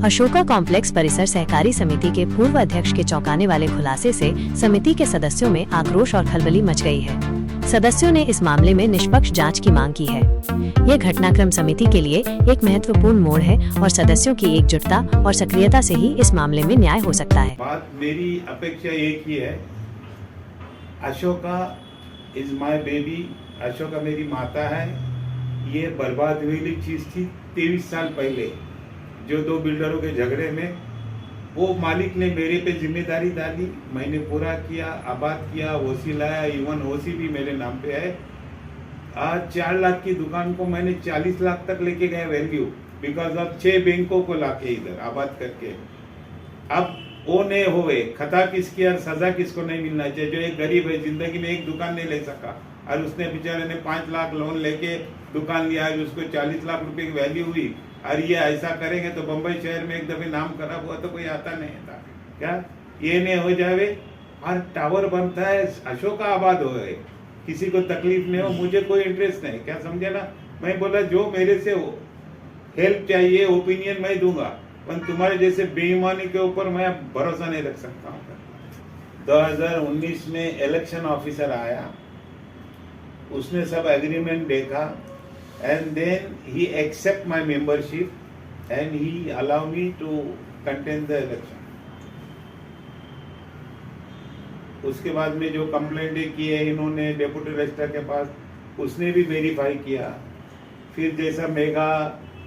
Ashoka complex परिसर सहकारी समिति के पूर्व अध्यक्ष के चौंकाने वाले खुलासे से समिति के सदस्यों में आक्रोश और खलबली मच गई है। सदस्यों ने इस मामले में निष्पक्ष जांच की मांग की है। यह घटनाक्रम समिति के लिए एक महत्वपूर्ण मोड़ है और सदस्यों की एकजुटता और सक्रियता से ही इस मामले में न्याय हो सकता है। बात मेरी अपेक्षा एक ही है, Ashoka is my baby, Ashoka मेरी माता है। ये बर्बाद हुई चीज थी 23 साल पहले, जो दो बिल्डरों के झगड़े में वो मालिक ने मेरे पे जिम्मेदारी डाली, मैंने पूरा किया, आबाद किया, ओसी लाया, इवन ओसी भी मेरे नाम पे है। आज 4 लाख की दुकान को मैंने 40 लाख तक लेके गए वैल्यू, बिकॉज ऑफ 6 बैंकों को लाके इधर आबाद करके। अब वो नहीं होवे, खता किसकी और सजा किसको नहीं मिलना चाहिए। जो एक गरीब है, जिंदगी में एक दुकान नहीं ले सका और उसने बेचारे ने 5 लाख लोन लेके दुकान लिया, उसको 40 लाख रुपए की वैल्यू हुई। और ये ऐसा करेंगे तो बंबई शहर में एक दफे नाम खराब हुआ तो कोई आता नहीं था क्या? ये नहीं हो जावे और टावर बनता है, अशोका आबाद हो गए, किसी को तकलीफ नहीं हो, मुझे कोई इंटरेस्ट नहीं, क्या समझे ना। मैं बोला जो मेरे से हो हेल्प चाहिए, ओपिनियन मैं दूंगा, पर तुम्हारे जैसे बेईमानी के ऊपर मैं भरोसा नहीं रख सकता हूँ। 2019 में इलेक्शन ऑफिसर आया, उसने सब एग्रीमेंट देखा, and then he accept my membership and he allow me to contest the election. उसके बाद में जो कंप्लेंट की है इन्होंने डेप्यूटी रजिस्ट्रार के पास, उसने भी वेरीफाई किया। फिर जैसा मेगा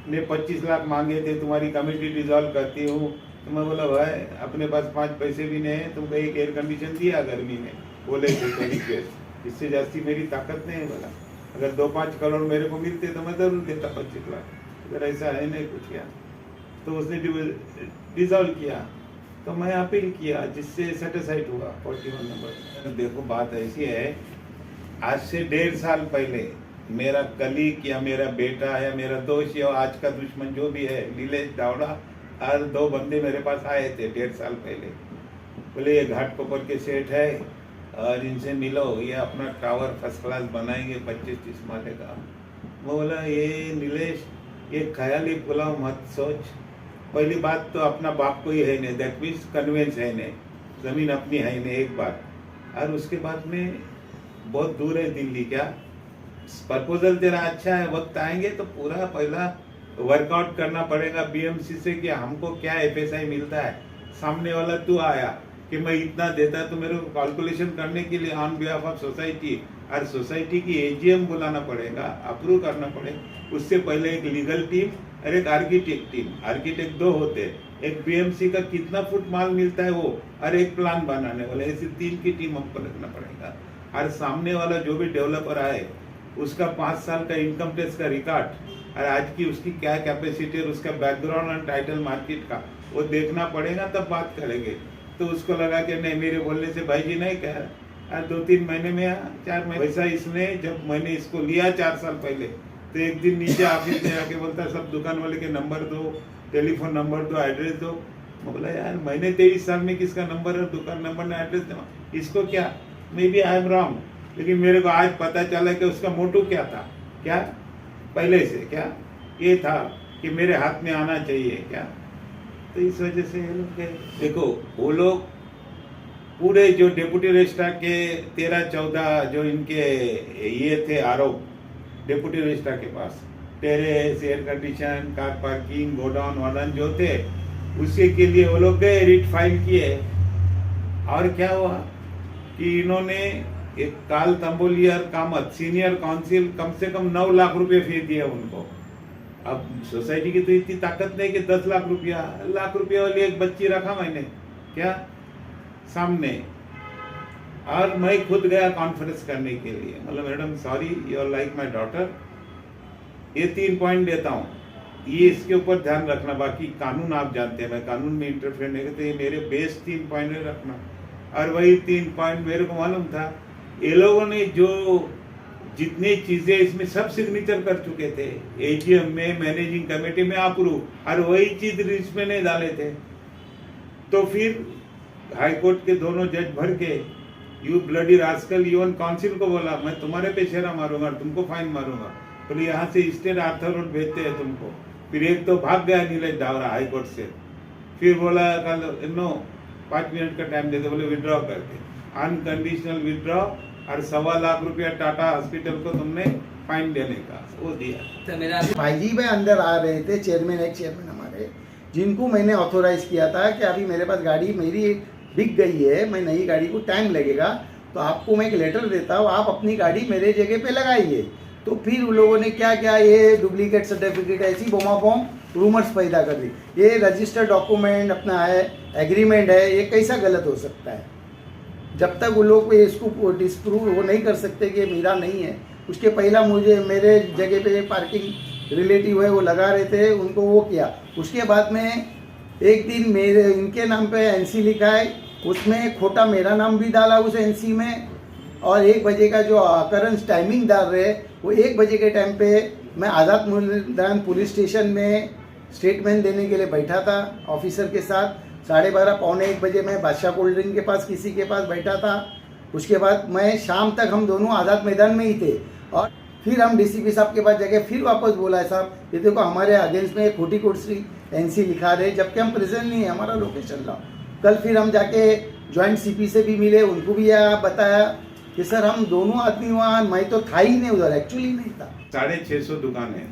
ने 25 लाख मांगे थे, तुम्हारी कमेटी डिसॉल्व करती हूँ, तो मैं बोला भाई अपने पास 5 पैसे भी नहीं है, तुमको एक एयर कंडीशन दिया गर्मी में, बोले थे इससे जास्ती मेरी ताकत नहीं है। बोला अगर 2-5 करोड़ मेरे को मिलते तो मैं जरूर देता 25 लाख, अगर ऐसा है नहीं कुछ किया। तो उसने डिसॉल्व किया, तो मैं अपील किया जिससे सेटिस्फाइड हुआ 41 नंबर। देखो बात ऐसी है, आज से 1.5 साल पहले मेरा कलीग या मेरा बेटा या मेरा दोस्त या आज का दुश्मन जो भी है नीलेश दावड़ा और 2 बंदे मेरे पास आए थे 1.5 साल पहले। बोले ये घाटकोपर के सेठ है और इनसे मिलो, ये अपना टावर फर्स्ट क्लास बनाएंगे 25-30 माले का। मैं बोला ये नीलेश ये ख्याली पुलाव मत सोच, पहली बात तो अपना बाप को ही है नहीं, दैट मीन्स कन्वेंस है नहीं, ज़मीन अपनी है नहीं एक बात, और उसके बाद में बहुत दूर है दिल्ली। क्या प्रपोजल तेरा अच्छा है, वक्त आएंगे तो पूरा पहला वर्कआउट करना पड़ेगा बीएमसी से कि हमको क्या एफएसआई मिलता है। सामने वाला तू आया कि मैं इतना देता, तो मेरे को कैलकुलेशन करने के लिए ऑन बिहाफ ऑफ सोसाइटी और सोसाइटी की एजीएम बुलाना पड़ेगा, अप्रूव करना पड़ेगा। उससे पहले एक लीगल टीम और एक आर्किटेक्ट टीम, आर्किटेक्ट 2 होते हैं, एक बीएमसी का कितना फुट माल मिलता है वो, और एक प्लान बनाने वाले, ऐसे 3 की टीम हमको रखना पड़ेगा। और सामने वाला जो भी डेवलपर आए उसका 5 साल का इनकम टैक्स का रिकॉर्ड और आज की उसकी क्या कैपेसिटी और उसका बैकग्राउंड और टाइटल मार्केट का वो देखना पड़ेगा, तब बात करेंगे। तो उसको लगा कि नहीं, मेरे बोलने से भाई जी नहीं कह रहा, 2-3 महीने में 4 महीने वैसा। इसने जब मैंने इसको लिया 4 साल पहले, तो एक दिन नीचे ऑफिस में आके बोलता सब दुकान वाले के नंबर दो, टेलीफोन नंबर दो, एड्रेस दो। मैं बोला यार मैंने 23 साल में किसका नंबर और दुकान नंबर ने एड्रेस दो, इसको क्या, maybe I am wrong, लेकिन मेरे को आज पता चला कि उसका मोटिव क्या था। क्या पहले से क्या ये था कि मेरे हाथ में आना चाहिए क्या, तो इस वजह से ये लोग देखो, वो लोग पूरे जो डेप्यूटी रजिस्ट्रार के 13-14 जो इनके ये थे आरोप डेप्यूटी रजिस्ट्रार के पास, terrace, air condition, car parking, godown वाडाउन जो थे, उसी के लिए वो लोग गए, रिट फाइल किए। और क्या हुआ कि इन्होंने एक काल तंबोलियर कामत सीनियर काउंसिल कम से कम 9 लाख रुपए फी दिए उनको। अब सोसाइटी की तो इतनी ताकत नहीं कि 10 लाख रुपया वाली एक बच्ची रखा मैंने क्या सामने, और मैं खुद गया कॉन्फ्रेंस करने के लिए। मतलब madam sorry, you are like my daughter, ये 3 पॉइंट देता हूँ, ये इसके ऊपर ध्यान रखना, बाकी कानून आप जानते हैं, मैं कानून में इंटरफेयर नहीं करते, ये मेरे बेस 3 पॉइंट रखना। और वही 3 पॉइंट मेरे को मालूम था, ये लोगों ने जो जितनी चीजें इसमें सब सिग्नेचर कर चुके थे, एजीएम में, मैनेजिंग कमेटी में अप्रूव, और वही चीज इसमें नहीं डाले थे। तो फिर हाईकोर्ट के दोनों जज भर के you bloody rascal, even council को बोला मैं तुम्हारे पे शेरा मारूंगा, तुमको फाइन मारूंगा, तो यहाँ से स्टेट आर्थर रोड भेजते हैं तुमको। फिर एक तो भाग गया नीलेश डावरा हाई कोर्ट से, फिर बोला कल 5 मिनट का टाइम देते, बोले विड्रॉ करके अनकंडीशनल विड्रॉ और 1.25 लाख रुपया टाटा हॉस्पिटल को तुमने फाइन देने का वो दिया। तो मेरा भाईजी भाई अंदर आ रहे थे, चेयरमैन एक चेयरमैन हमारे, जिनको मैंने ऑथोराइज किया था कि अभी मेरे पास गाड़ी मेरी बिक गई है, मैं नई गाड़ी को टाइम लगेगा, तो आपको मैं एक लेटर देता हूँ, आप अपनी गाड़ी मेरे जगह पे लगाइए। तो फिर उन लोगों ने क्या क्या ये डुप्लीकेट सर्टिफिकेट ऐसी बोमाबोम रूमर्स पैदा कर दी। ये रजिस्टर्ड डॉक्यूमेंट अपना है, एग्रीमेंट है, ये कैसा गलत हो सकता है? जब तक उन लोग को इसको डिस्प्रूव वो नहीं कर सकते कि मेरा नहीं है, उसके पहला मुझे मेरे जगह पे पार्किंग रिलेटिव है वो लगा रहे थे, उनको वो किया। उसके बाद में एक दिन मेरे इनके नाम पे एनसी लिखा है, उसमें खोटा मेरा नाम भी डाला उस एनसी में, और 1 बजे का जो अकरेंस टाइमिंग डाल रहे वो 1 बजे के टाइम पे मैं आज़ाद मैदान पुलिस स्टेशन में स्टेटमेंट देने के लिए बैठा था ऑफिसर के साथ। 12:30 पौने 1 बजे मैं बादशाह कोल्ड ड्रिंक के पास किसी के पास बैठा था। उसके बाद मैं शाम तक हम दोनों आज़ाद मैदान में ही थे, और फिर हम डीसीपी साहब के पास जाके फिर वापस बोला है, साहब ये देखो हमारे अगेंस्ट में खोटी कोर्सी एनसी लिखा रहे, जबकि हम प्रेजेंट नहीं है, हमारा लोकेशन लाओ। कल फिर हम जाके जॉइंट सीपी से भी मिले, उनको भी यह बताया कि सर हम दोनों आदमी वहाँ, मैं तो था ही नहीं उधर, एक्चुअली नहीं था। 650 दुकान है।